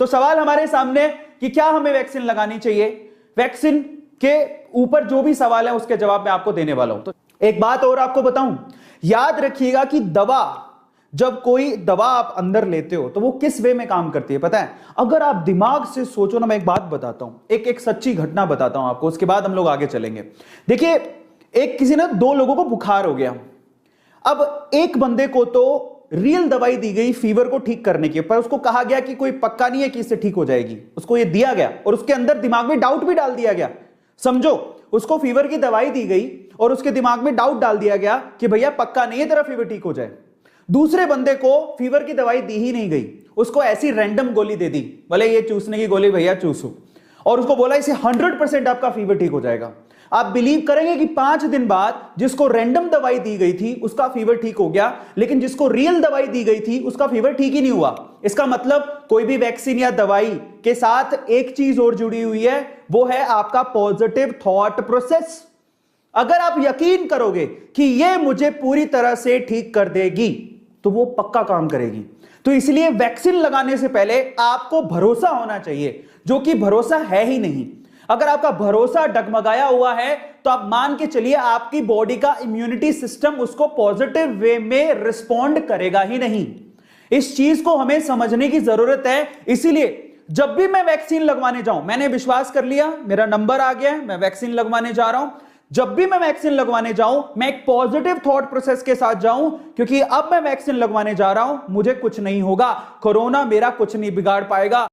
तो सवाल हमारे सामने कि क्या हमें वैक्सीन लगानी चाहिए, वैक्सीन के ऊपर जो भी सवाल है उसके जवाब मैं आपको देने वाला हूं। तो एक बात और आपको बताऊं, याद रखिएगा कि जब कोई दवा आप अंदर लेते हो तो वो किस वे में काम करती है पता है? अगर आप दिमाग से सोचो ना, मैं एक बात बताता हूं, एक सच्ची घटना बताता हूं आपको, उसके बाद हम लोग आगे चलेंगे। देखिए, किसी ने 2 लोगों को बुखार हो गया। अब एक बंदे को तो रियल दवाई दी गई फीवर को ठीक करने की, पर उसको कहा गया कि कोई पक्का नहीं है कि इससे ठीक हो जाएगी। उसको ये दिया गया और उसके अंदर दिमाग में डाउट भी डाल दिया गया। समझो, उसको फीवर की दवाई दी गई और उसके दिमाग में डाउट डाल दिया गया कि भैया पक्का नहीं है तेरा फीवर ठीक हो जाए। दूसरे बंदे को फीवर की दवाई दी ही नहीं गई, उसको ऐसी रैंडम गोली दे दी, भले ये चूसने की गोली भैया चूसो, और उसको बोला इसे 100% आपका फीवर ठीक हो जाएगा। आप बिलीव करेंगे कि 5 दिन बाद जिसको रैंडम दवाई दी गई थी उसका फीवर ठीक हो गया, लेकिन जिसको रियल दवाई दी गई थी उसका फीवर ठीक ही नहीं हुआ। इसका मतलब कोई भी वैक्सीन या दवाई के साथ एक चीज और जुड़ी हुई है, वो है आपका पॉजिटिव थॉट प्रोसेस। अगर आप यकीन करोगे कि ये मुझे पूरी तरह से ठीक कर देगी तो वो पक्का काम करेगी। तो इसलिए वैक्सीन लगाने से पहले आपको भरोसा होना चाहिए, जो कि भरोसा है ही नहीं। अगर आपका भरोसा डगमगाया हुआ है तो आप मान के चलिए आपकी बॉडी का इम्यूनिटी सिस्टम उसको पॉजिटिव वे में रिस्पॉन्ड करेगा ही नहीं। इस चीज को हमें समझने की जरूरत है। इसीलिए जब भी मैं वैक्सीन लगवाने जाऊं, मैंने विश्वास कर लिया, मेरा नंबर आ गया है, मैं वैक्सीन लगवाने जा रहा हूं। जब भी मैं वैक्सीन लगवाने जाऊं, मैं एक पॉजिटिव थॉट प्रोसेस के साथ जाऊं, क्योंकि अब मैं वैक्सीन लगवाने जा रहा हूं, मुझे कुछ नहीं होगा, कोरोना मेरा कुछ नहीं बिगाड़ पाएगा।